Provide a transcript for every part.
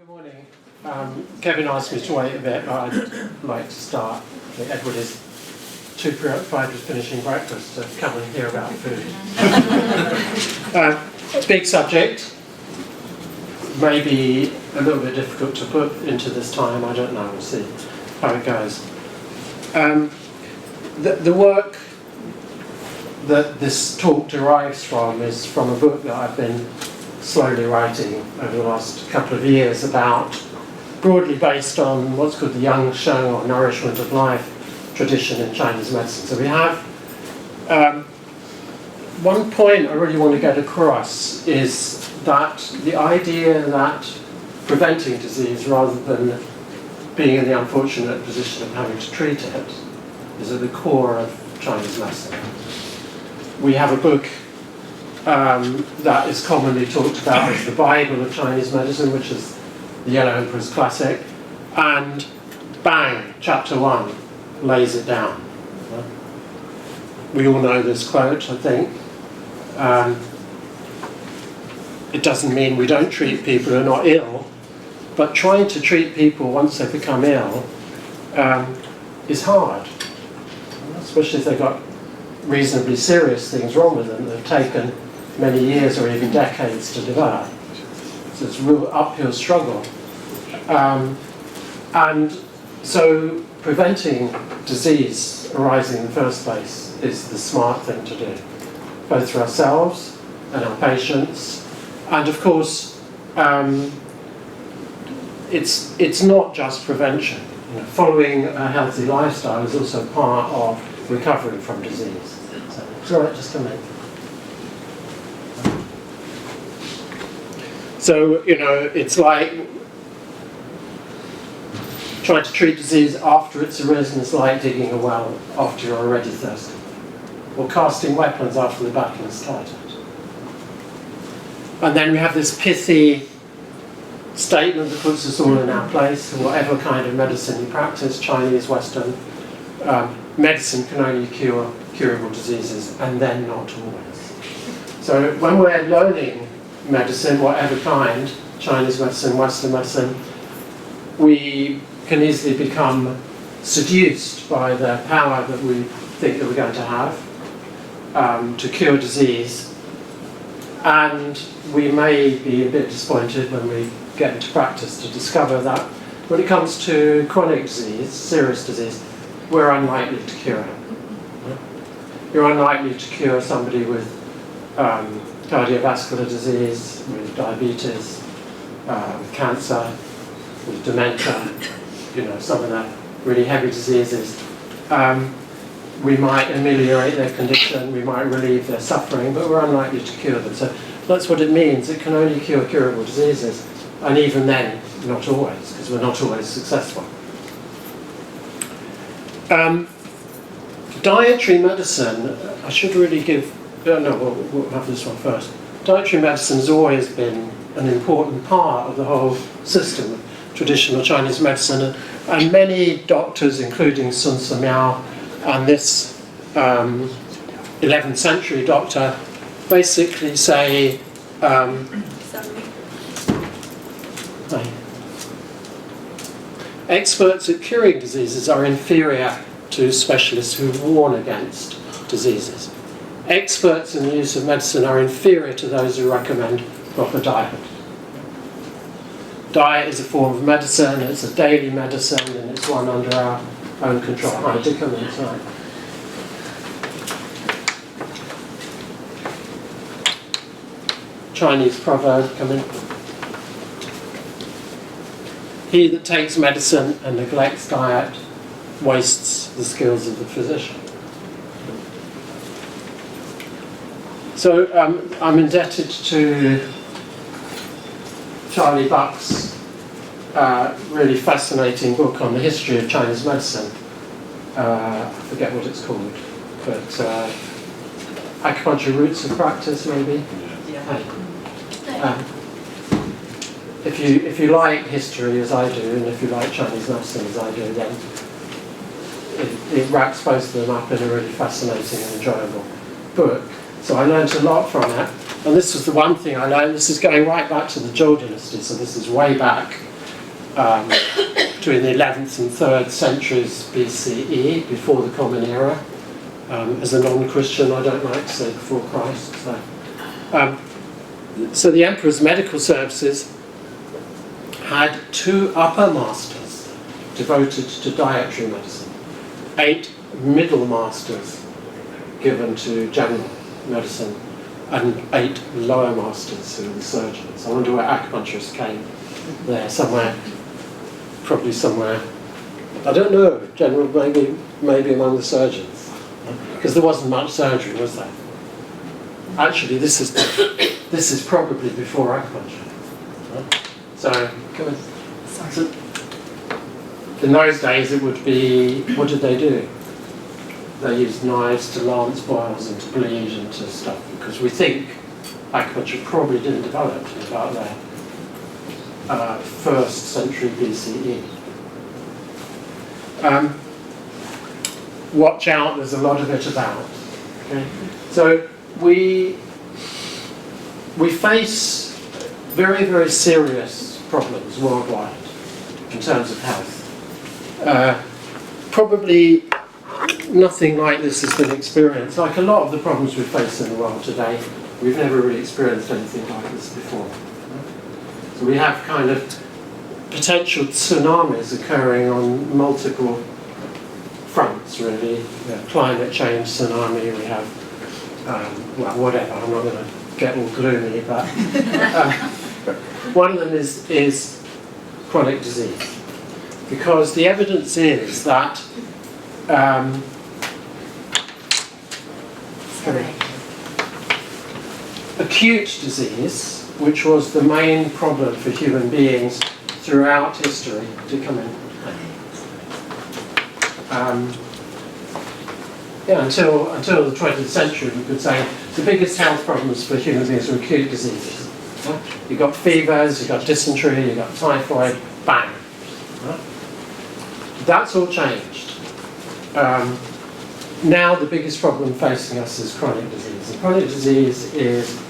Good morning. Kevin asked me to wait a bit, but I'd like to start. Edward is too preoccupied with finishing breakfast to come and hear about food. It's a big subject, maybe a little bit difficult to put into this time, I don't know, we'll see how it goes. The work that this talk derives from is from a book that I've been slowly writing over the last couple of years about, broadly based on what's called the Yang Sheng or nourishment of life tradition in Chinese medicine. So we have one point I really want to get across is that the idea that preventing disease rather than being in the unfortunate position of having to treat it is at the core of Chinese medicine. We have a book that is commonly talked about as the Bible of Chinese medicine, which is the Yellow Emperor's Classic, and bang, chapter 1 lays it down. We all know this quote, I think. It doesn't mean we don't treat people who are not ill, but trying to treat people once they become ill is hard, especially if they've got reasonably serious things wrong with them that have taken many years or even decades to develop. So it's a real uphill struggle. And so preventing disease arising in the first place is the smart thing to do, both for ourselves and our patients. And of course, it's not just prevention. You know, following a healthy lifestyle is also part of recovering from disease. So it's all right, just a minute. So, you know, it's like trying to treat disease after it's arisen is like digging a well after you're already thirsty, or casting weapons after the battle is started. And then we have this pithy statement that puts us all in our place. Whatever kind of medicine you practice, Chinese, Western, medicine can only cure curable diseases, and then not always. So when we're learning medicine, whatever kind, Chinese medicine, Western medicine, we can easily become seduced by the power that we think that we're going to have to cure disease, and we may be a bit disappointed when we get into practice to discover that when it comes to chronic disease, serious disease, we're unlikely to cure it. You're unlikely to cure somebody with cardiovascular disease, with diabetes, with cancer, with dementia, you know, some of the really heavy diseases. We might ameliorate their condition, we might relieve their suffering, but we're unlikely to cure them. So that's what it means. It can only cure curable diseases, and even then, not always, because we're not always successful. Dietary medicine, I should really give, we'll have this one first. Dietary medicine has always been an important part of the whole system of traditional Chinese medicine, and many doctors, including Sun Simiao and this 11th century doctor, basically say experts at curing diseases are inferior to specialists who warn against diseases. Experts in the use of medicine are inferior to those who recommend proper diet. Diet is a form of medicine, it's a daily medicine, and it's one under our own control. Hi, do come in, sorry. Chinese proverb, come in. He that takes medicine and neglects diet wastes the skills of the physician. So I'm indebted to Charlie Buck's really fascinating book on the history of Chinese medicine. I forget what it's called, but Acupuncture Roots of Practice, maybe? If you like history as I do, and if you like Chinese medicine as I do, then it wraps both of them up in a really fascinating and enjoyable book. So I learned a lot from it, and this was the one thing I learned. This is going right back to the Zhou dynasty, so this is way back between the 11th and 3rd centuries BCE, before the Common Era. As a non-Christian, I don't like to say before Christ. So the Emperor's medical services had 2 upper masters devoted to dietary medicine, 8 middle masters given to general medicine, and 8 lower masters who were the surgeons. I wonder where acupuncturists came there, somewhere, probably somewhere, I don't know, general, maybe among the surgeons, because there wasn't much surgery, was there? Actually, this is probably before acupuncture. So, in those days it would be, what did they do? They used knives to lance boils and to bleed and to stuff, because we think acupuncture probably didn't develop until about the 1st century BCE. Watch out, there's a lot of it about. Okay? So we face very, very serious problems worldwide in terms of health. Probably nothing like this has been experienced. Like a lot of the problems we face in the world today, we've never really experienced anything like this before. So we have kind of potential tsunamis occurring on multiple fronts, really. We have climate change tsunami, we have, well, whatever, I'm not going to get all gloomy, but one of them is chronic disease. Because the evidence is that acute disease, which was the main problem for human beings throughout history, to come in. Until the 20th century, we could say the biggest health problems for human beings were acute diseases. You got fevers, you got dysentery, you got typhoid, bang. That's all changed. Now the biggest problem facing us is chronic disease. And chronic disease is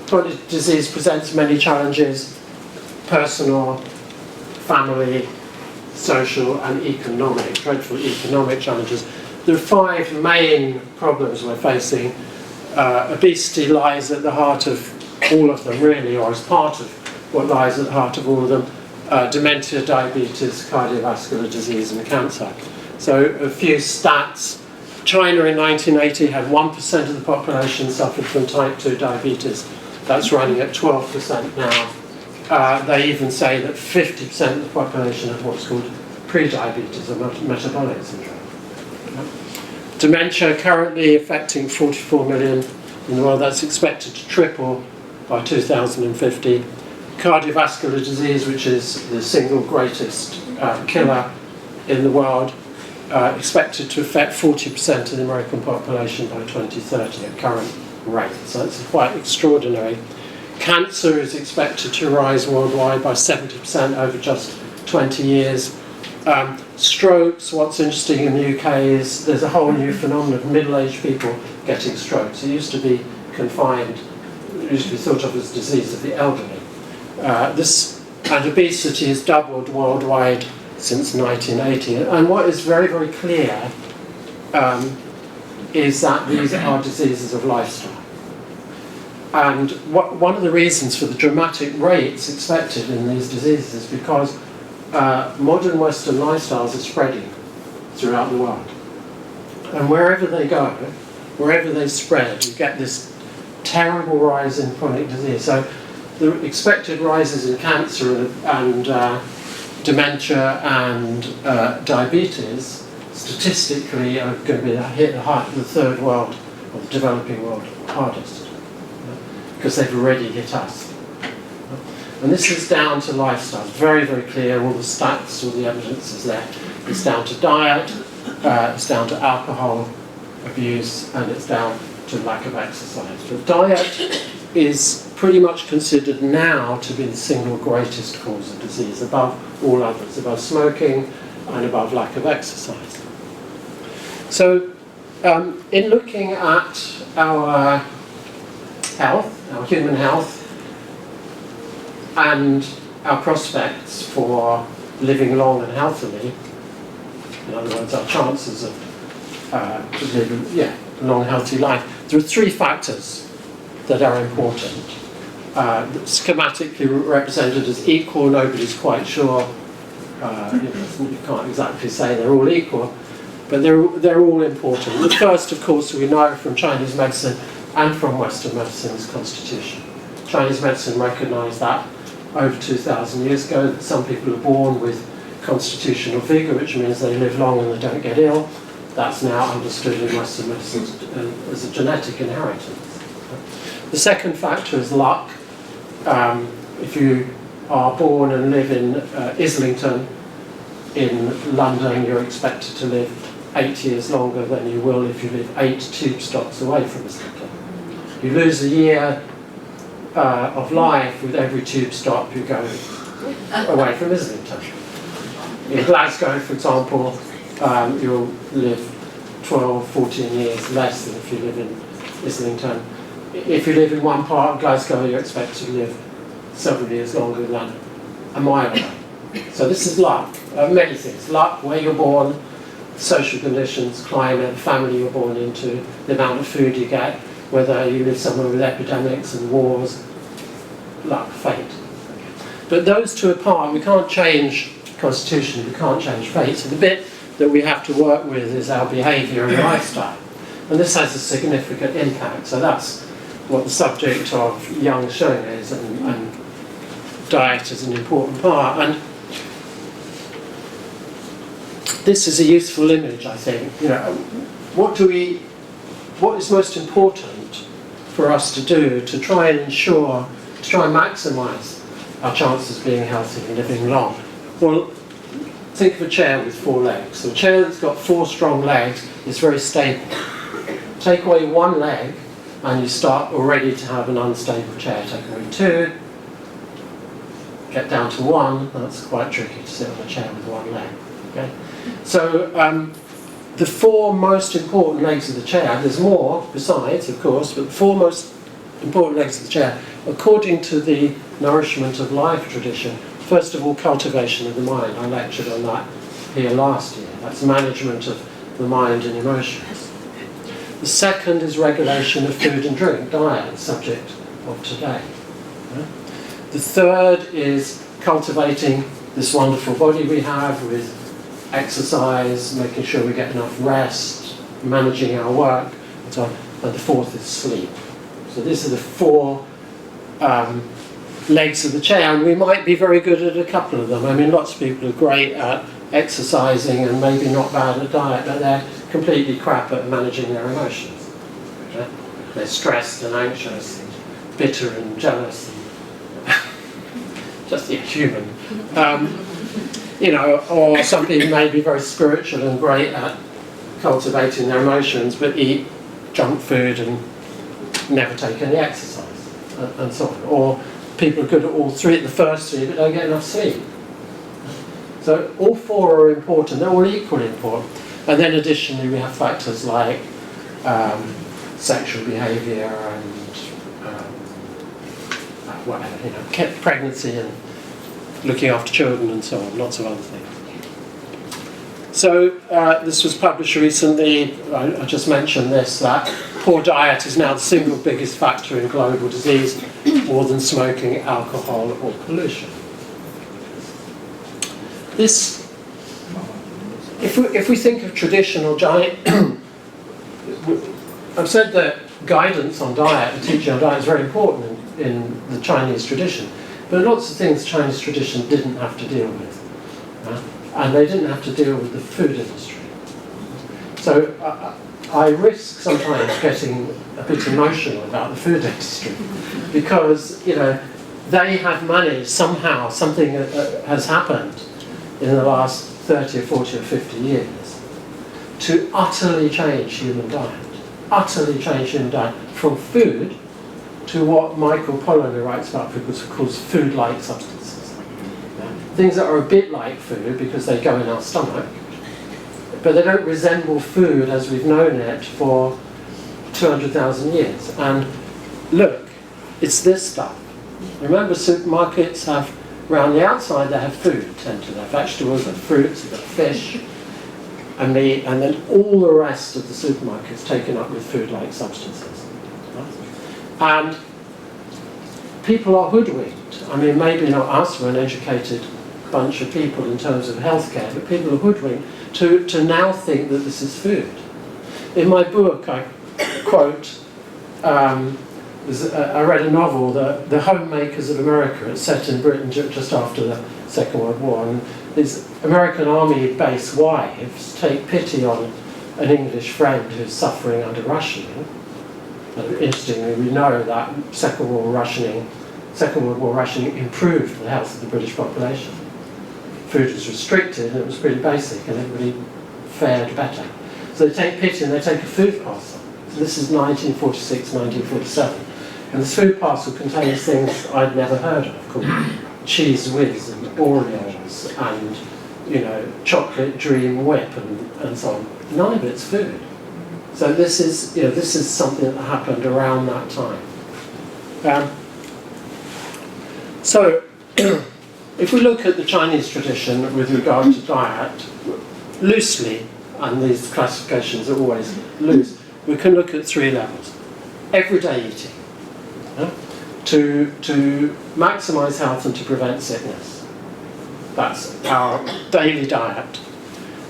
chronic disease presents many challenges: personal, family, social and economic, dreadful economic challenges. There are 5 main problems we're facing. Obesity lies at the heart of all of them, really, or as part of what lies at the heart of all of them. Dementia, diabetes, cardiovascular disease and cancer. So a few stats. China in 1980 had 1% of the population suffered from type 2 diabetes. That's running at 12% now. They even say that 50% of the population have what's called pre-diabetes or metabolic syndrome. Dementia currently affecting 44 million in the world. That's expected to triple by 2050. Cardiovascular disease, which is the single greatest killer in the world, expected to affect 40% of the American population by 2030 at current rate. So it's quite extraordinary. Cancer is expected to rise worldwide by 70% over just 20 years. Strokes, what's interesting in the UK is there's a whole new phenomenon of middle-aged people getting strokes. It used to be confined, it used to be thought of as disease of the elderly. And obesity has doubled worldwide since 1980. And what is very, very clear is that these are diseases of lifestyle. And one of the reasons for the dramatic rates expected in these diseases is because modern Western lifestyles are spreading throughout the world. And wherever they go, wherever they spread, you get this terrible rise in chronic disease. So the expected rises in cancer and dementia and diabetes statistically are going to be hit the third world, or the developing world, hardest, because they've already hit us. And this is down to lifestyle. Very, very clear. All the stats, all the evidence is there. It's down to diet, it's down to alcohol abuse, and it's down to lack of exercise. But diet is pretty much considered now to be the single greatest cause of disease, above all others, above smoking and above lack of exercise. So in looking at our health, our human health, and our prospects for living long and healthily, in other words, our chances of living a long, healthy life, there are three factors that are important. Schematically represented as equal, nobody's quite sure. You can't exactly say they're all equal, but they're all important. The first, of course, we know from Chinese medicine and from Western medicine is constitution. Chinese medicine recognised that over 2,000 years ago, that some people are born with constitutional vigour, which means they live long and they don't get ill. That's now understood in Western medicine as a genetic inheritance. The second factor is luck. If you are born and live in Islington in London, you're expected to live 8 years longer than you will if you live 8 tube stops away from Islington. You lose a year of life with every tube stop you go away from Islington. In Glasgow, for example, you'll live 12, 14 years less than if you live in Islington. If you live in one part of Glasgow, you're expected to live several years longer than a mile away. So this is luck, many things. Luck, where you're born, social conditions, climate, family you're born into, the amount of food you get, whether you live somewhere with epidemics and wars, luck, fate. But those two apart, we can't change constitution, we can't change fate. So the bit that we have to work with is our behaviour and lifestyle. And this has a significant impact. So that's what the subject of young Sheng is, and diet is an important part. And this is a useful image, I think. What is most important for us to do to try and maximise our chances of being healthy and living long? Well, think of a chair with 4 legs. So a chair that's got 4 strong legs is very stable. Take away one leg and you start already to have an unstable chair. Take away 2, get down to 1, that's quite tricky to sit on a chair with one leg. Okay? So the 4 most important legs of the chair, there's more besides, of course, but the 4 most important legs of the chair, according to the nourishment of life tradition, first of all, cultivation of the mind. I lectured on that here last year. That's management of the mind and emotions. The second is regulation of food and drink, diet, subject of today. The third is cultivating this wonderful body we have with exercise, making sure we get enough rest, managing our work, and so on. And the fourth is sleep. So these are the 4 legs of the chair, and we might be very good at a couple of them. I mean, lots of people are great at exercising and maybe not bad at diet, but they're completely crap at managing their emotions. Okay? They're stressed and anxious, and bitter and jealous, and just human. Or some people may be very spiritual and great at cultivating their emotions, but eat junk food and never take any exercise, and so on. Or people are good at all 3, the first 3, but don't get enough sleep. So all 4 are important, they're all equally important. And then additionally we have factors like sexual behaviour and pregnancy and looking after children and so on, lots of other things. So this was published recently, I just mentioned this, that poor diet is now the single biggest factor in global disease, more than smoking, alcohol or pollution. This, if we think of traditional diet, I've said that guidance on diet and teaching on diet is very important in the Chinese tradition, but lots of things the Chinese tradition didn't have to deal with. And they didn't have to deal with the food industry. So I risk sometimes getting a bit emotional about the food industry because, they have managed somehow, something has happened in the last 30 or 40 or 50 years to utterly change human diet. Utterly change human diet from food to what Michael Pollan, who writes about food, calls food-like substances. Things that are a bit like food because they go in our stomach, but they don't resemble food as we've known it for 200,000 years. And look, it's this stuff. Remember, supermarkets have, around the outside they have food, tend to. They have vegetables, they have fruits, they've got fish and meat, and then all the rest of the supermarket is taken up with food-like substances. And people are hoodwinked. I mean, maybe not us, we're an educated bunch of people in terms of healthcare, but people are hoodwinked to now think that this is food. In my book, I quote, I read a novel, The Homemakers of America. It's set in Britain just after the Second World War. And these American Army base wives take pity on an English friend who's suffering under rationing. And interestingly, we know that Second World War rationing improved the health of the British population. Food was restricted and it was pretty basic and everybody fared better. So they take pity and they take a food parcel. So this is 1946, 1947. And this food parcel contains things I'd never heard of, called Cheese Whiz and Oreos and, you know, Chocolate Dream Whip and so on. None of it's food. So this is, you know, this is something that happened around that time. So if we look at the Chinese tradition with regard to diet, loosely, and these classifications are always loose, we can look at 3 levels. Everyday eating, to maximise health and to prevent sickness. That's our daily diet.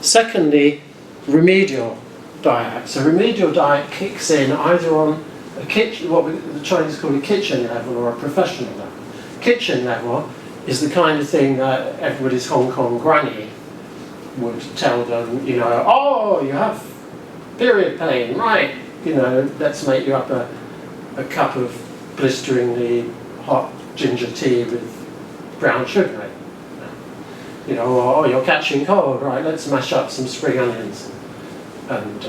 Secondly, remedial diet. So remedial diet kicks in either on a kitchen, what the Chinese call a kitchen level, or a professional level. Kitchen level is the kind of thing that everybody's Hong Kong granny would tell them, you know, oh, you have period pain, right, you know, let's make you up a cup of blisteringly hot ginger tea with brown sugar in it. You know, or oh, you're catching cold, right, let's mash up some spring onions and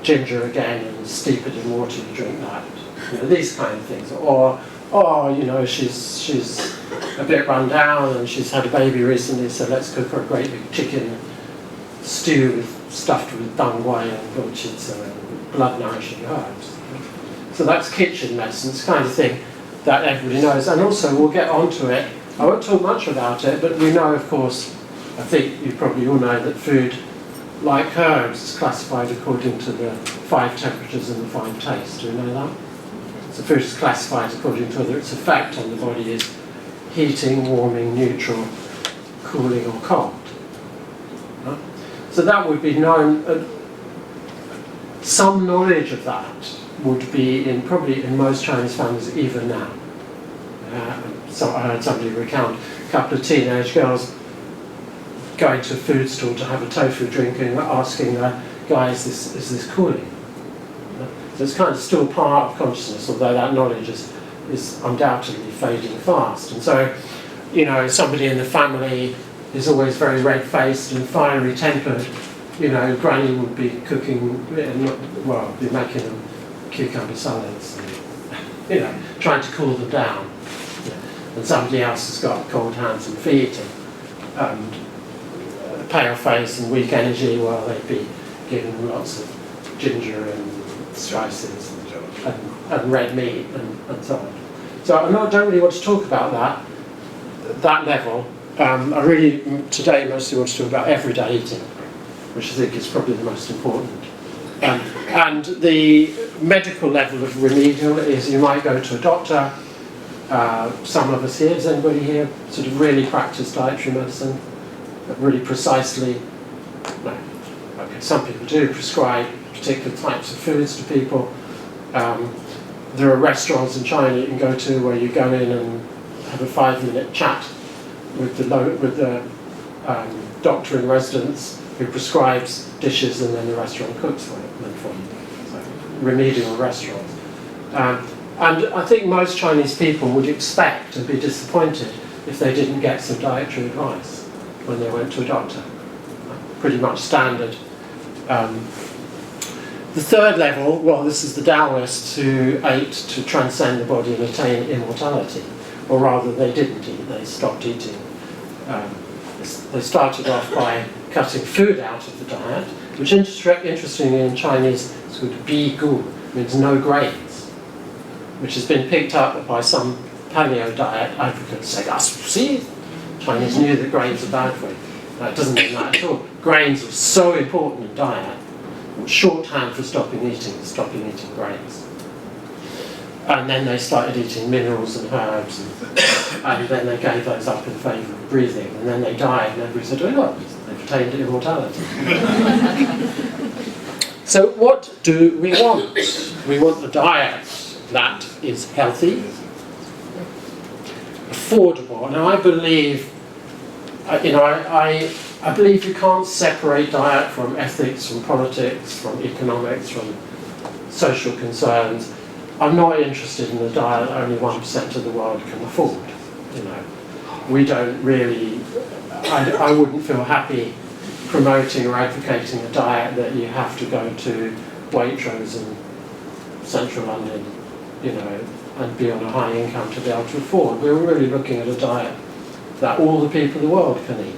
ginger again and steep it in water, you drink that. You know, these kind of things. Or, oh, you know, she's a bit run down and she's had a baby recently, so let's cook her a great big chicken stew stuffed with dang guai and gochujang and blood-nourishing herbs. So that's kitchen medicine. It's the kind of thing that everybody knows. And also, we'll get onto it. I won't talk much about it, but we know, of course, I think you probably all know that food, like herbs, is classified according to the 5 temperatures and the 5 tastes. Do you know that? So food is classified according to whether its effect on the body is heating, warming, neutral, cooling or cold. Right? So that would be known. Some knowledge of that would be probably in most Chinese families even now. So I heard somebody recount a couple of teenage girls going to a food store to have a tofu drink and asking the guy, is this cooling? So it's kind of still part of consciousness, although that knowledge is undoubtedly fading fast. And so, you know, somebody in the family is always very red-faced and fiery tempered. You know, Granny would be cooking, well, be making them cucumber salads, and, you know, trying to cool them down. And somebody else has got cold hands and feet and pale face and weak energy, well, they'd be giving them lots of ginger and spices and red meat and so on. So I don't really want to talk about that level. I really, today, mostly want to talk about everyday eating, which I think is probably the most important. And the medical level of remedial is you might go to a doctor. Some of us here, does anybody here sort of really practice dietary medicine? Really precisely? No. Okay, some people do prescribe particular types of foods to people. There are restaurants in China you can go to where you go in and have a 5-minute chat with the doctor in residence who prescribes dishes, and then the restaurant cooks for you. So, remedial restaurants. And I think most Chinese people would expect and be disappointed if they didn't get some dietary advice when they went to a doctor. Pretty much standard. The third level, well, this is the Taoists who ate to transcend the body and attain immortality. Or rather, they didn't eat, they stopped eating They started off by cutting food out of the diet, which interestingly in Chinese is called bi gu, means no grains, which has been picked up by some paleo diet advocates saying, see, Chinese knew that grains are bad for you. No, it doesn't mean that at all. Grains are so important in diet. Shorthand for stopping eating is stopping eating grains. And then they started eating minerals and herbs, and then they gave those up in favour of breathing, and then they died, and everybody said, oh look, they've attained immortality. So what do we want? We want a diet that is healthy, affordable. Now I believe, I believe you can't separate diet from ethics, from politics, from economics, from social concerns. I'm not interested in a diet that only 1% of the world can afford. We don't really, I wouldn't feel happy promoting or advocating a diet that you have to go to Waitrose in central London, and be on a high income to be able to afford. We're really looking at a diet that all the people of the world can eat.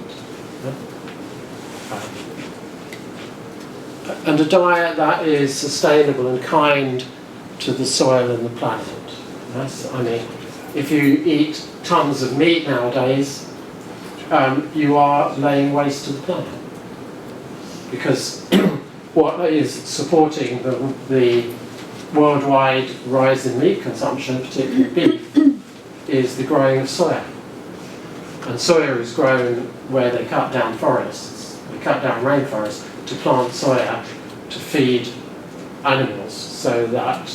And a diet that is sustainable and kind to the soil and the planet. Yes? I mean, if you eat tons of meat nowadays, you are laying waste to the planet. Because what is supporting the worldwide rise in meat consumption, particularly beef, is the growing of soya. And soya is grown where they cut down forests. They cut down rainforests to plant soya to feed animals so that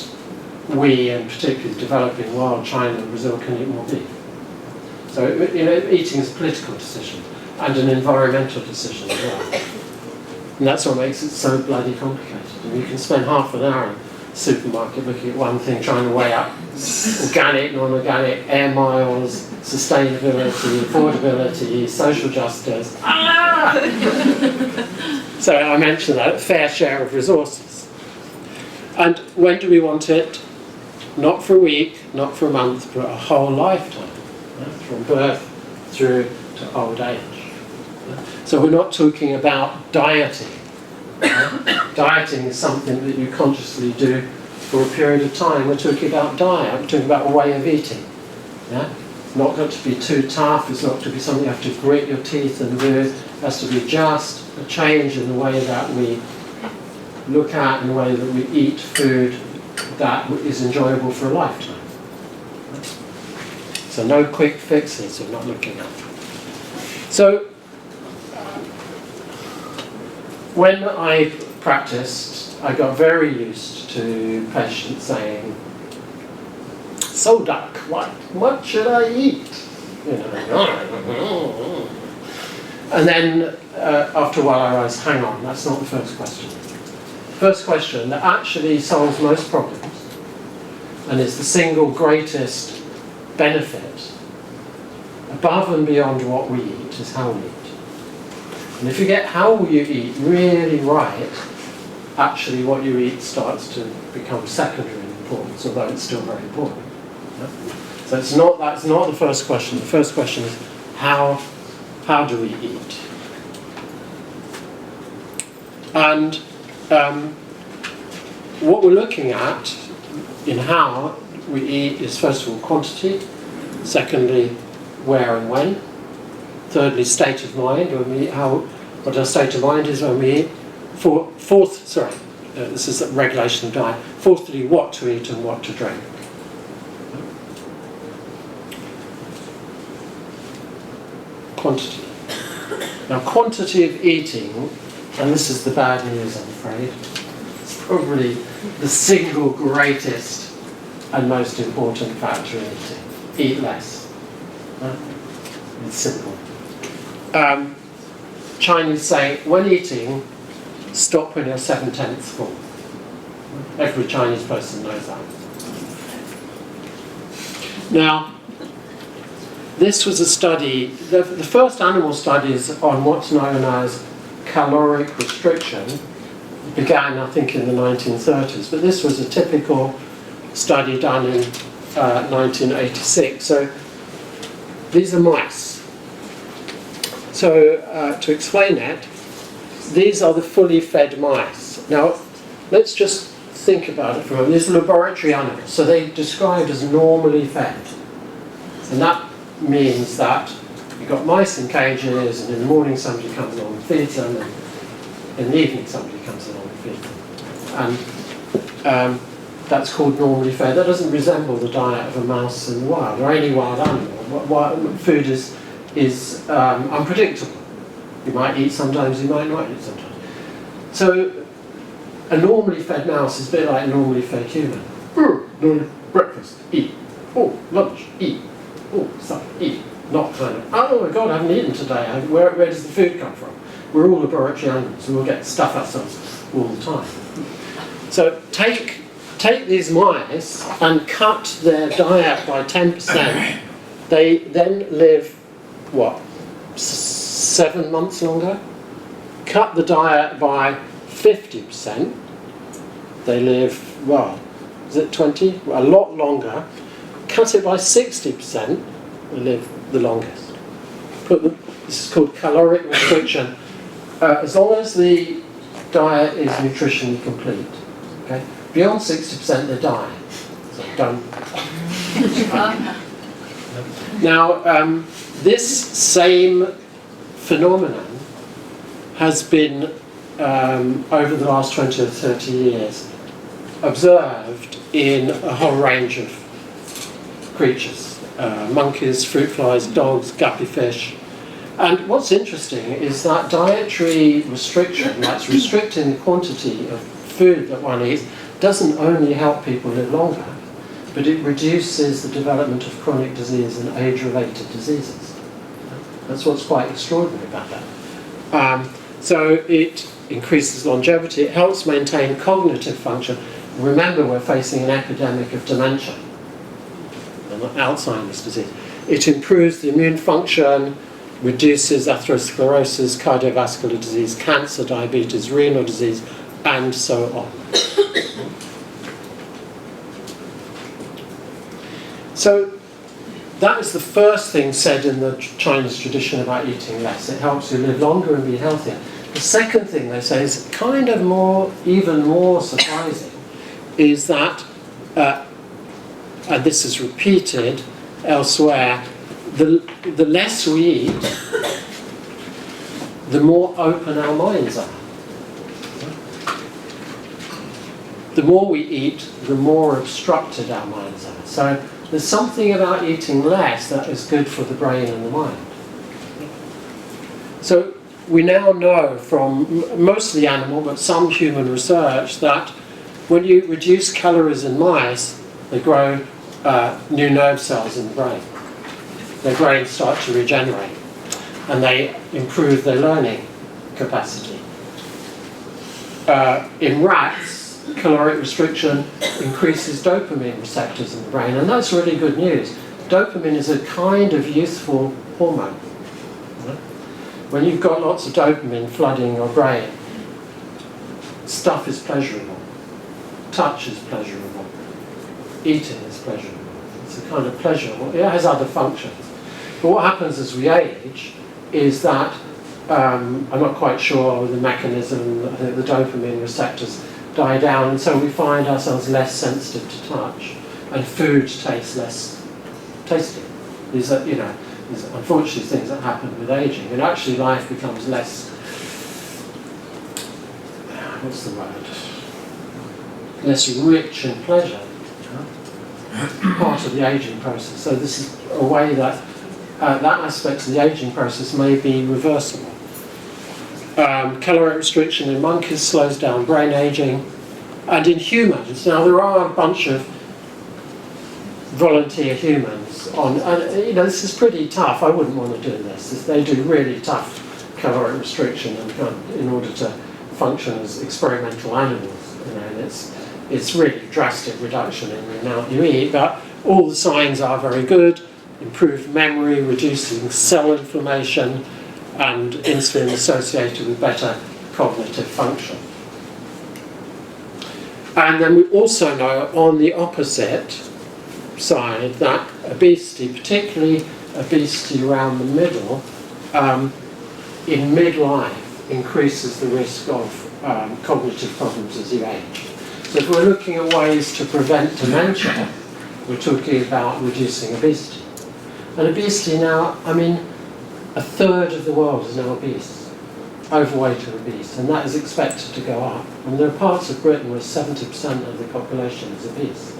we, and particularly the developing world, China and Brazil, can eat more beef. So eating is a political decision and an environmental decision as well. And that's what makes it so bloody complicated. And you can spend half an hour in the supermarket looking at one thing, trying to weigh up organic, non-organic, air miles, sustainability, affordability, social justice. So I mentioned that, a fair share of resources. And when do we want it? Not for a week, not for a month, but a whole lifetime, from birth through to old age. So we're not talking about dieting. Dieting is something that you consciously do for a period of time. We're talking about diet, we're talking about a way of eating. Yeah? It's not got to be too tough, it's not got to be something you have to grit your teeth and do. It has to be just a change in the way that we look at and the way that we eat food that is enjoyable for a lifetime. So no quick fixes we're not looking at. So when I practiced, I got very used to patients saying, "So doc, what should I eat?" And then after a while I realized, hang on, that's not the first question. First question that actually solves most problems and is the single greatest benefit above and beyond what we eat is how we eat. And if you get how you eat really right, actually what you eat starts to become secondary in importance, although it's still very important. Yeah? So that's not the first question. The first question is how do we eat? And what we're looking at in how we eat is first of all quantity, secondly where and when, thirdly state of mind when we eat, what our state of mind is when we eat, this is regulation of diet, fourthly what to eat and what to drink. Quantity. Now quantity of eating, and this is the bad news I'm afraid, it's probably the single greatest and most important factor in eating. Eat less. It's simple. Chinese say, when eating, stop when you're 7/10 full. Every Chinese person knows that. Now, this was a study, the first animal studies on what's known as caloric restriction began, I think, in the 1930s, but this was a typical study done in 1986. So these are mice. So to explain it, these are the fully fed mice. Now, let's just think about it for a moment. These are laboratory animals, so they're described as normally fed. And that means that you've got mice in cages, and in the morning somebody comes along and feeds them, and in the evening somebody comes along and feeds them. And that's called normally fed. That doesn't resemble the diet of a mouse in the wild, or any wild animal. Food is unpredictable. You might eat sometimes, you might not eat sometimes. So a normally fed mouse is a bit like a normally fed human. Breakfast, eat. Oh, lunch, eat. Oh, supper, eat. Not kind of, oh my God, I haven't eaten today. Where does the food come from? We're all laboratory animals, and we'll get stuff ourselves all the time. So take these mice and cut their diet by 10%. They then live, what, 7 months longer? Cut the diet by 50%. They live, well, is it 20? Well, a lot longer. Cut it by 60%. They live the longest. This is called caloric restriction. As long as the diet is nutritionally complete. Okay? Beyond 60% they die. So done. Now, this same phenomenon has been, over the last 20 or 30 years, observed in a whole range of creatures. Monkeys, fruit flies, dogs, guppy fish. And what's interesting is that dietary restriction, that's restricting the quantity of food that one eats, doesn't only help people live longer, but it reduces the development of chronic disease and age-related diseases. That's what's quite extraordinary about that. So it increases longevity, it helps maintain cognitive function. Remember, we're facing an epidemic of dementia, and Alzheimer's disease. It improves the immune function, reduces atherosclerosis, cardiovascular disease, cancer, diabetes, renal disease, and so on. So that is the first thing said in the Chinese tradition about eating less. It helps you live longer and be healthier. The second thing they say is kind of even more surprising, is that, and this is repeated elsewhere, the less we eat, the more open our minds are. The more we eat, the more obstructed our minds are. So there's something about eating less that is good for the brain and the mind. So we now know from mostly animal, but some human research, that when you reduce calories in mice, they grow new nerve cells in the brain. Their brains start to regenerate, and they improve their learning capacity. In rats, caloric restriction increases dopamine receptors in the brain, and that's really good news. Dopamine is a kind of youthful hormone. When you've got lots of dopamine flooding your brain, stuff is pleasurable, touch is pleasurable, eating is pleasurable. It's a kind of pleasure. It has other functions. But what happens as we age is that, I'm not quite sure the mechanism, I think the dopamine receptors die down, and so we find ourselves less sensitive to touch, and food tastes less tasty. These are, these are unfortunately things that happen with aging, and actually life becomes less, what's the word, less rich in pleasure. Part of the aging process. So this is a way that that aspect of the aging process may be reversible. Caloric restriction in monkeys slows down brain aging, and in humans, now there are a bunch of volunteer humans on, and this is pretty tough. I wouldn't want to do this. They do really tough caloric restriction in order to function as experimental animals. And it's really drastic reduction in the amount you eat, but all the signs are very good. Improved memory, reducing cell inflammation, and insulin associated with better cognitive function. And then we also know on the opposite side that obesity, particularly obesity around the middle, in midlife increases the risk of cognitive problems as you age. So if we're looking at ways to prevent dementia, we're talking about reducing obesity. And obesity now, I mean, a third of the world is now obese, overweight or obese, and that is expected to go up. And there are parts of Britain where 70% of the population is obese.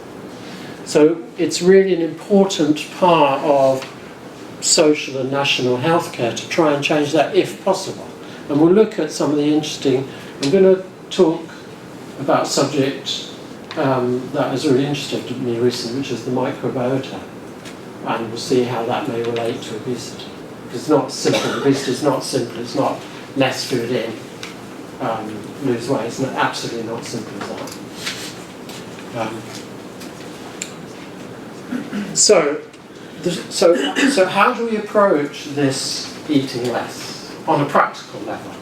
So it's really an important part of social and national healthcare to try and change that if possible. And we'll look at some of the interesting, I'm going to talk about a subject that has really interested me recently, which is the microbiota. And we'll see how that may relate to obesity. Because it's not simple, obesity is not simple, it's not less food in, lose weight, it's absolutely not simple as that. So how do we approach this eating less on a practical level?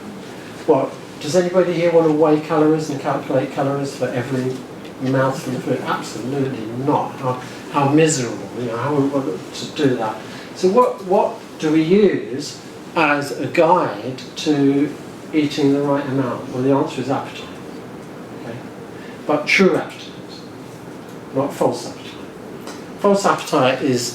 Well, does anybody here want to weigh calories and calculate calories for every mouthful of food? Absolutely not. How miserable, how we want to do that. So what do we use as a guide to eating the right amount? Well, the answer is appetite. Okay? But true appetite, not false appetite. False appetite is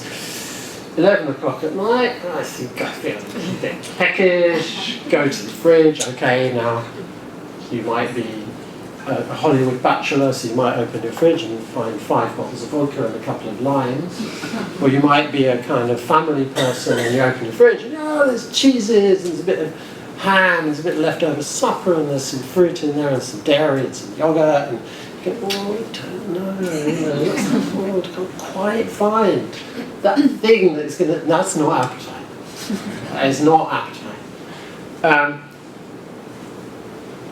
11 o'clock at night, I think I feel a bit peckish, go to the fridge, okay, now you might be a Hollywood bachelor, so you might open your fridge and find 5 bottles of vodka and a couple of limes. Or you might be a kind of family person and you open your fridge and there's cheeses, and there's a bit of ham, there's a bit of leftover supper, and there's some fruit in there and some dairy and some yogurt, and you go, I don't know, I can't quite find that thing that's going to, that's not appetite. That is not appetite.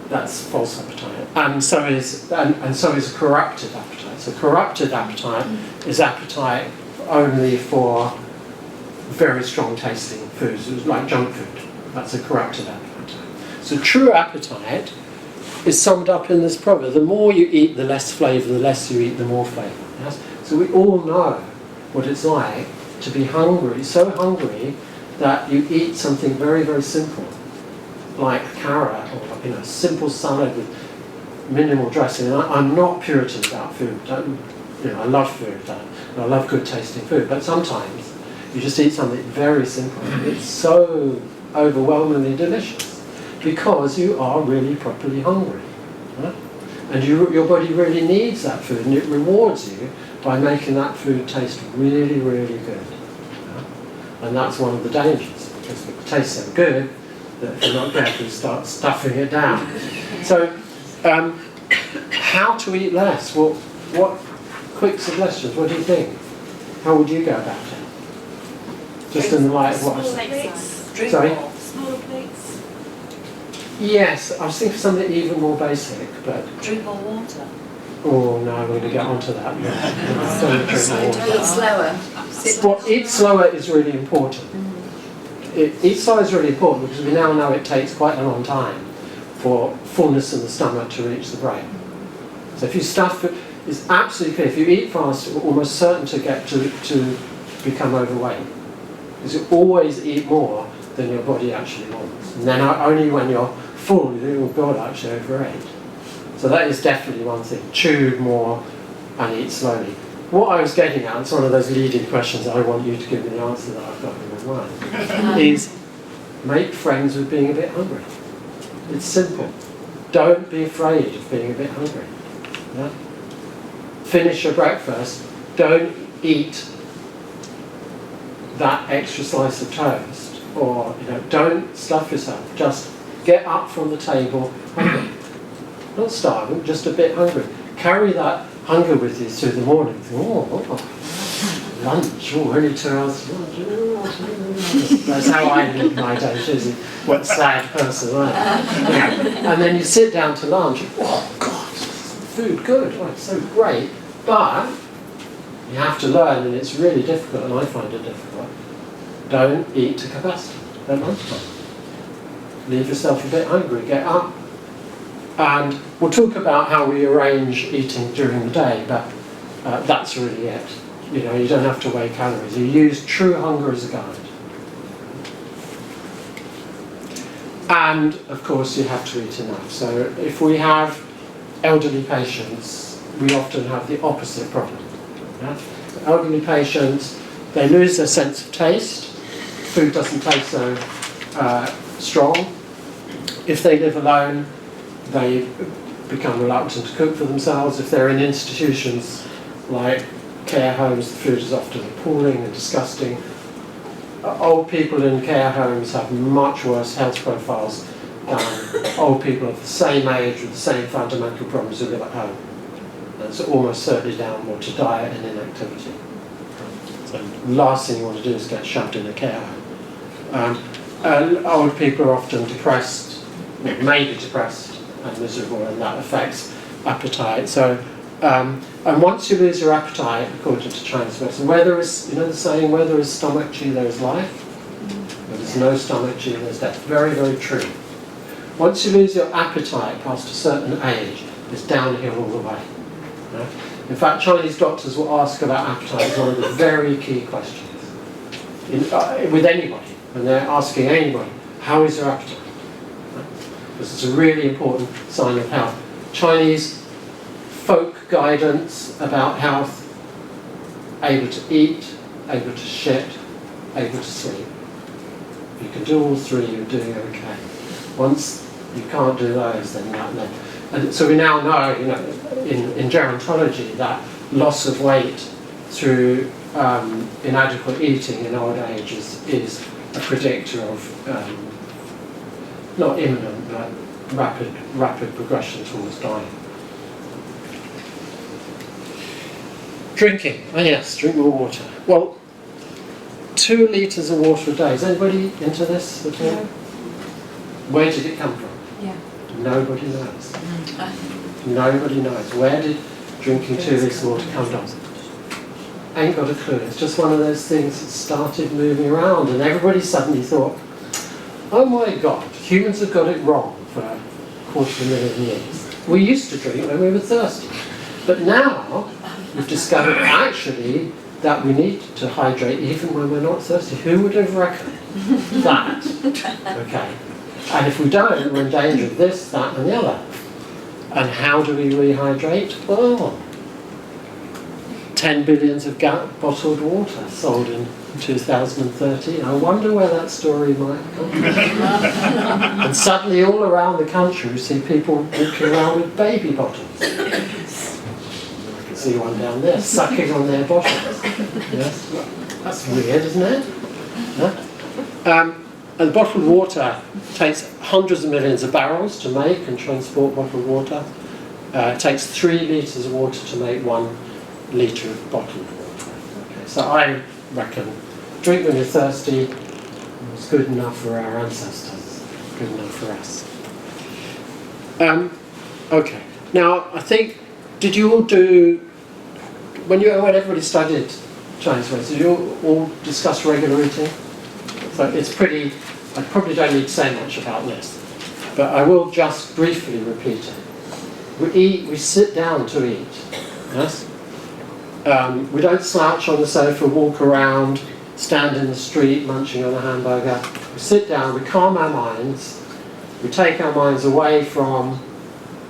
That's false appetite, and so is a corrupted appetite. So corrupted appetite is appetite only for very strong tasting foods, like junk food. That's a corrupted appetite. So true appetite is summed up in this proverb: the more you eat, the less flavour; the less you eat, the more flavour. Yes? So we all know what it's like to be hungry, so hungry that you eat something very, very simple, like a carrot or simple salad with minimal dressing. And I'm not Puritan about food. I love food. I love good tasting food. But sometimes you just eat something very simple. It's so overwhelmingly delicious because you are really properly hungry. Right? And your body really needs that food, and it rewards you by making that food taste really, really good. And that's one of the dangers, because it tastes so good that if you're not careful, you start stuffing it down. So, how to eat less? Well, what quick suggestions? What do you think? How would you go about it? Just in the light of what I said. Sorry? Smaller plates. Yes, I was thinking of something even more basic, but... Drink more water. Oh no, we're going to get onto that. Eat slower. Well, eat slower is really important. Eat slower is really important because we now know it takes quite a long time for fullness in the stomach to reach the brain. So if you stuff it, it's absolutely clear. If you eat fast, you're almost certain to get to become overweight. Because you always eat more than your body actually wants. And then only when you're full, you think, oh God, I actually overate. So that is definitely one thing. Chew more and eat slowly. What I was getting at, it's one of those leading questions I want you to give me the answer that I've got in my mind, is make friends with being a bit hungry. It's simple. Don't be afraid of being a bit hungry. Yeah? Finish your breakfast. Don't eat that extra slice of toast, or don't stuff yourself. Just get up from the table hungry. Not starving, just a bit hungry. Carry that hunger with you through the morning. Think, lunch, only 2 hours for lunch. That's how I live my day, Susie. What a sad person I am. And then you sit down to lunch, oh God, food good, it's so great. But you have to learn, and it's really difficult, and I find it difficult. Don't eat to capacity at lunchtime. Leave yourself a bit hungry, get up. And we'll talk about how we arrange eating during the day, but that's really it. You don't have to weigh calories. You use true hunger as a guide. And of course you have to eat enough. So if we have elderly patients, we often have the opposite problem. Yeah? Elderly patients, they lose their sense of taste. Food doesn't taste so strong. If they live alone, they become reluctant to cook for themselves. If they're in institutions like care homes, the food is often appalling and disgusting. Old people in care homes have much worse health profiles than old people of the same age with the same fundamental problems who live at home. And it's almost certainly down more to diet and inactivity. So the last thing you want to do is get shoved in a care home. Old people are often depressed, maybe depressed and miserable, and that affects appetite. So, and once you lose your appetite, according to Chinese medicine, where there is, you know the saying, where there is stomach chi, there is life. Where there's no stomach chi, there's death. Very, very true. Once you lose your appetite past a certain age, it's downhill all the way. Right? In fact, Chinese doctors will ask about appetite as one of the very key questions. With anybody, when they're asking anybody, how is your appetite? Right? This is a really important sign of health. Chinese folk guidance about health: able to eat, able to shit, able to sleep. If you can do all three, you're doing okay. Once you can't do those, then that. And so we now know, you know, in gerontology, that loss of weight through inadequate eating in old age is a predictor of not imminent, but rapid progression towards dying. Drinking. Oh yes, drink more water. Well, 2 litres of water a day. Is anybody into this at all? No. Where did it come from? Yeah. Nobody knows. Nobody knows. Where did drinking 2 litres of water come from? Ain't got a clue. It's just one of those things that started moving around, and everybody suddenly thought, oh my God, humans have got it wrong for 250,000 years. We used to drink when we were thirsty. But now we've discovered actually that we need to hydrate even when we're not thirsty. Who would have reckoned that? Okay. And if we don't, we're in danger of this, that and the other. And how do we rehydrate? Well, 10 billions of bottled water sold in 2030. I wonder where that story might come from. And suddenly all around the country we see people walking around with baby bottles. I can see one down there, sucking on their bottles. Yes, that's weird, isn't it? Yeah. And bottled water takes hundreds of millions of barrels to make and transport bottled water. It takes 3 litres of water to make 1 litre of bottled water. Okay, so I reckon drink when you're thirsty was good enough for our ancestors, good enough for us. Okay, now I think, did you all do, when everybody studied Chinese medicine, did you all discuss regular eating? So it's pretty, I probably don't need to say much about this, but I will just briefly repeat it. We sit down to eat, yes? We don't slouch on the sofa, walk around, stand in the street munching on a hamburger. We sit down, we calm our minds, we take our minds away from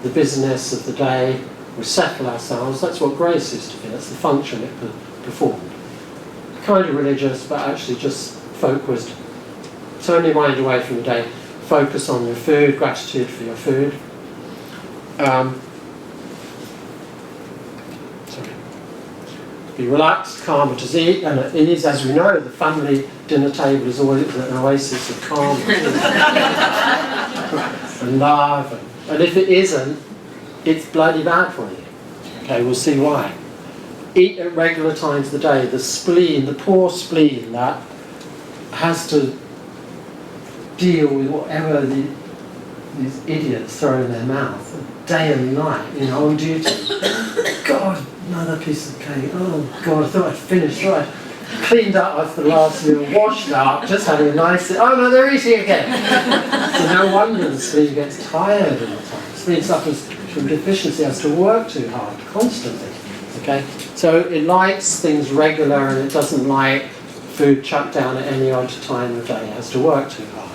the busyness of the day, we settle ourselves. That's what grace used to be, that's the function it performed. Kind of religious, but actually just folk wisdom. Turn your mind away from the day, focus on your food, gratitude for your food. Be relaxed, calm, and eat, and at ease. As we know, the family dinner table is always an oasis of calm and love. And if it isn't, it's bloody bad for you. Okay, we'll see why. Eat at regular times of the day. The spleen, the poor spleen that has to deal with whatever these idiots throw in their mouth, day and night, you know, on duty. God, another piece of cake. Oh God, I thought I'd finished. Right, cleaned up after the last meal, washed up, just having a nice. Oh no, they're eating again. So no wonder the spleen gets tired all the time. The spleen suffers from deficiency, has to work too hard constantly. Okay, so it likes things regular and it doesn't like food chucked down at any odd time of day. It has to work too hard.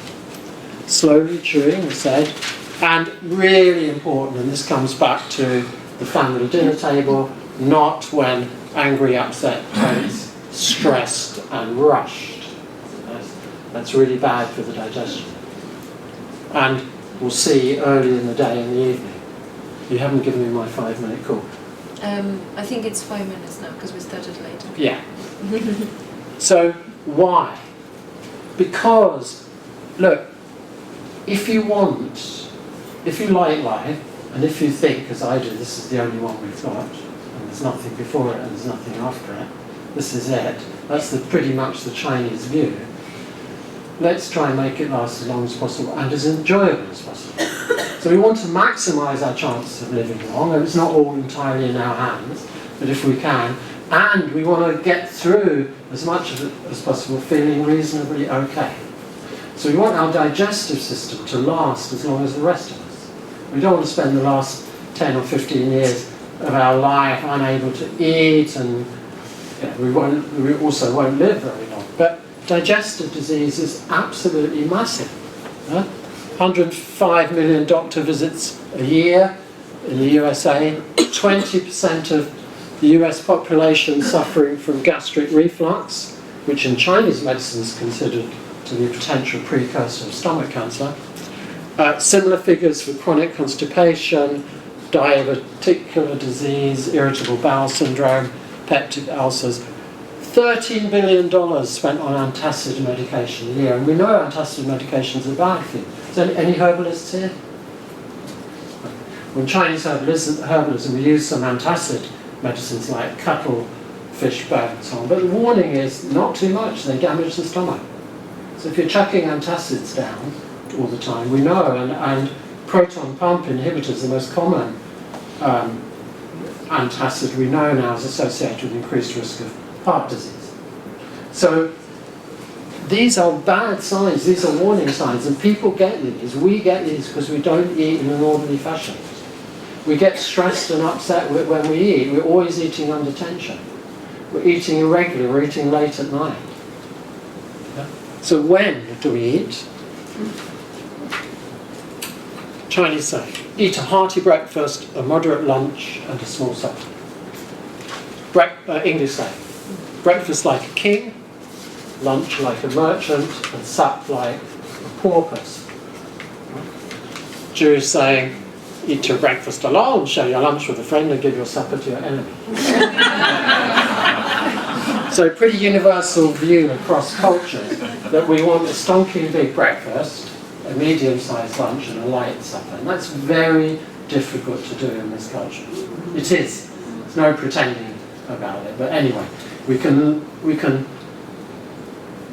slowly chewing, we said, and really important, and this comes back to the family dinner table, not when angry, upset, tense, stressed and rushed. That's really bad for the digestion. And we'll see early in the day and the evening. You haven't given me my 5-minute call. I think it's 5 minutes now because we started later. Yeah. So why? Because, look, if you like life, and if you think, as I do, this is the only one we've got, and there's nothing before it and there's nothing after it, this is it, that's pretty much the Chinese view, let's try and make it last as long as possible and as enjoyable as possible. So we want to maximise our chances of living long, and it's not all entirely in our hands, but if we can, and we want to get through as much of it as possible feeling reasonably okay. So we want our digestive system to last as long as the rest of us. We don't want to spend the last 10 or 15 years of our life unable to eat, and we also won't live very long. But digestive disease is absolutely massive. 105 million doctor visits a year in the USA, 20% of the US population suffering from gastric reflux, which in Chinese medicine is considered to be a potential precursor of stomach cancer. Similar figures for chronic constipation, diverticular disease, irritable bowel syndrome, peptic ulcers. $13 billion spent on antacid medication a year, and we know antacid medications are bad for you. Is there any herbalists here? Well, in Chinese herbalism, we use some antacid medicines like cuttlefish bone and so on, but the warning is not too much, they damage the stomach. So if you're chucking antacids down all the time, we know, and proton pump inhibitors, the most common antacid we know now is associated with increased risk of heart disease. So these are bad signs, these are warning signs, and people get these. We get these because we don't eat in an orderly fashion. We get stressed and upset when we eat. We're always eating under tension. We're eating irregularly, we're eating late at night. Yeah? So when do we eat? Chinese say, eat a hearty breakfast, a moderate lunch, and a small supper. English say, breakfast like a king, lunch like a merchant, and sup like a poor person. Jewish saying, eat your breakfast alone, share your lunch with a friend, and give your supper to your enemy. So pretty universal view across cultures that we want a stonking big breakfast, a medium-sized lunch, and a light supper. And that's very difficult to do in this culture. It is. There's no pretending about it. But anyway, we can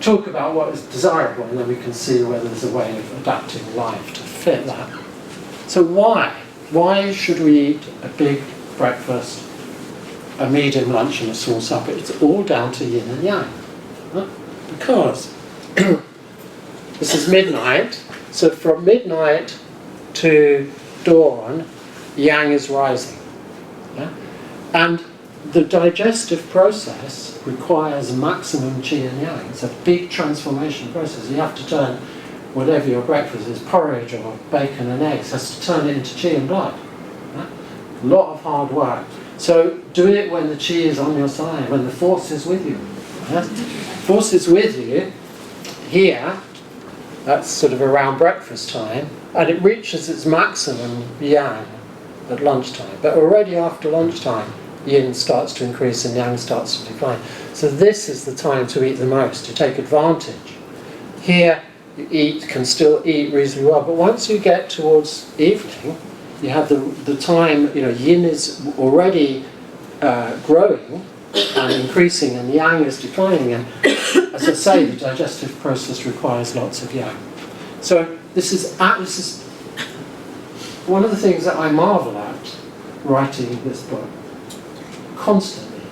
talk about what is desirable, and then we can see whether there's a way of adapting life to fit that. So why? Why should we eat a big breakfast, a medium lunch, and a small supper? It's all down to yin and yang. Because this is midnight, so from midnight to dawn, yang is rising. Yeah? And the digestive process requires maximum qi and yang. It's a big transformation process. You have to turn whatever your breakfast is, porridge or bacon and eggs, has to turn it into qi and blood. Yeah? A lot of hard work. So do it when the qi is on your side, when the force is with you. Yeah? Force is with you here, that's sort of around breakfast time, and it reaches its maximum yang at lunchtime. But already after lunchtime, yin starts to increase and yang starts to decline. So this is the time to eat the most, to take advantage. Here, you can still eat reasonably well, but once you get towards evening, you have the time, yin is already growing and increasing, and yang is declining, and as I say, the digestive process requires lots of yang. So this is one of the things that I marvel at writing this book constantly,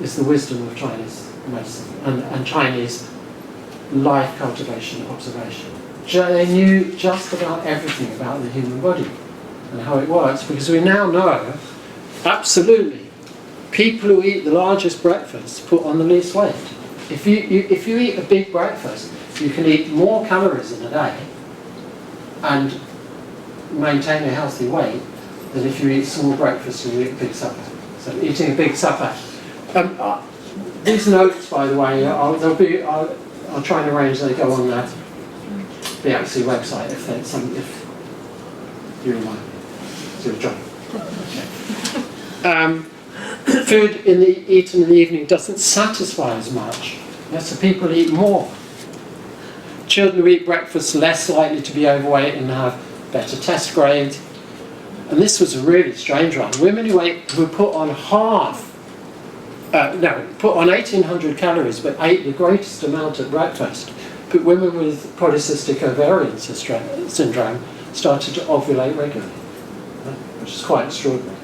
is the wisdom of Chinese medicine and Chinese life cultivation and observation. They knew just about everything about the human body and how it works, because we now know absolutely people who eat the largest breakfast put on the least weight. If you eat a big breakfast, you can eat more calories in a day and maintain a healthy weight than if you eat a small breakfast and you eat a big supper. So eating a big supper. These notes, by the way, I'll try and arrange they go on the BXC website if you remind me. It's your job. Food eaten in the evening doesn't satisfy as much. Yes, so people eat more. Children who eat breakfast are less likely to be overweight and have better test grades. And this was a really strange one. Women who put on put on 1,800 calories but ate the greatest amount at breakfast. But women with polycystic ovarian syndrome started to ovulate regularly, which is quite extraordinary.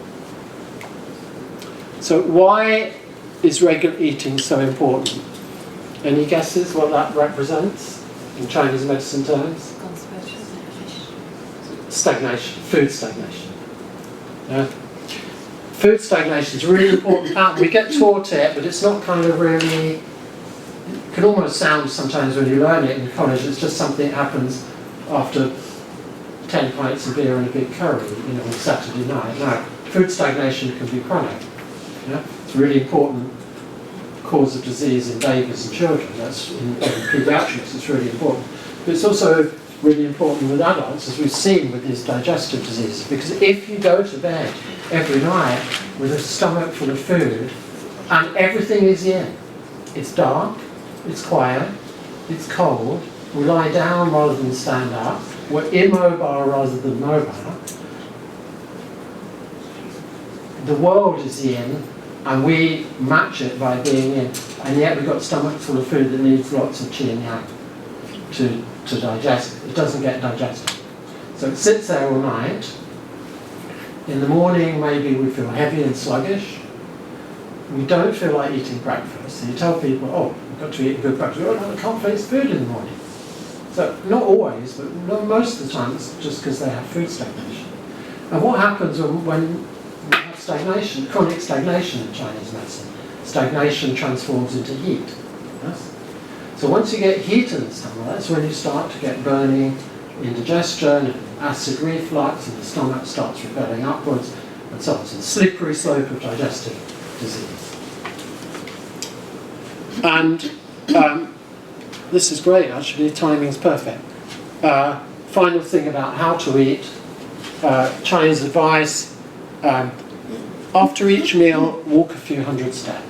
So why is regular eating so important? Any guesses what that represents in Chinese medicine terms? Stagnation, food stagnation. Yeah. Food stagnation is a really important pattern. We get taught it, but it's not kind of really, it can almost sound sometimes when you learn it in college, it's just something that happens after 10 pints of beer and a big curry, on Saturday night. No, food stagnation can be chronic. Yeah? It's a really important cause of disease in babies and children. That's in paediatrics, it's really important. But it's also really important with adults, as we've seen with these digestive diseases, because if you go to bed every night with a stomach full of food and everything is in, it's dark, it's quiet, it's cold, we lie down rather than stand up, we're immobile rather than mobile, the world is in and we match it by being in, and yet we've got a stomach full of food that needs lots of qi and yang to digest. It doesn't get digested. So it sits there all night. In the morning, maybe we feel heavy and sluggish. We don't feel like eating breakfast. So you tell people, oh, you've got to eat a good breakfast. Oh, no, I can't face food in the morning. So not always, but most of the time it's just because they have food stagnation. And what happens when we have stagnation, chronic stagnation in Chinese medicine? Stagnation transforms into heat. Yes? So once you get heat in the stomach, that's when you start to get burning, indigestion, and acid reflux, and the stomach starts rebelling upwards, and so on. It's a slippery slope of digestive disease. And this is great, actually, timing's perfect. Final thing about how to eat, Chinese advice, after each meal, walk a few hundred steps.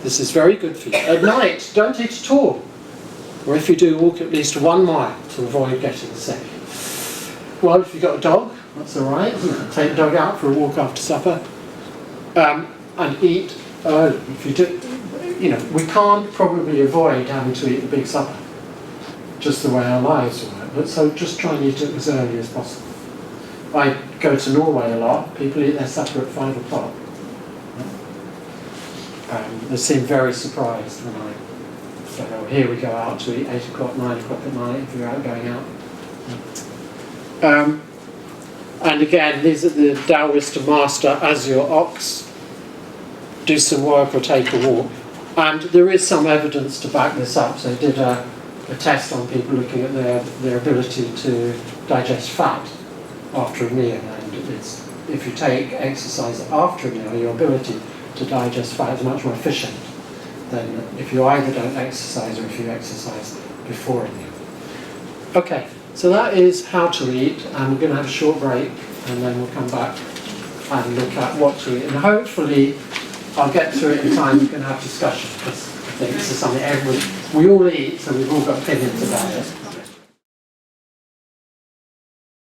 This is very good for you. At night, don't eat at all. Or if you do, walk at least 1 mile to avoid getting sick. Well, if you've got a dog, that's all right. Take the dog out for a walk after supper. And eat early. If you do, we can't probably avoid having to eat a big supper, just the way our lives work. But so just try and eat it as early as possible. I go to Norway a lot. People eat their supper at 5 o'clock. They seem very surprised when I say, oh, here we go out to eat 8 o'clock, 9 o'clock at night if you're out going out. And again, these are the Taoist master as your ox. Do some work or take a walk. And there is some evidence to back this up. So they did a test on people looking at their ability to digest fat after a meal. And if you take exercise after a meal, your ability to digest fat is much more efficient than if you either don't exercise or if you exercise before a meal. Okay, so that is how to eat, and we're going to have a short break and then we'll come back and look at what to eat. And hopefully I'll get through it in time. We can have discussion, because I think this is something we all eat, so we've all got opinions about it.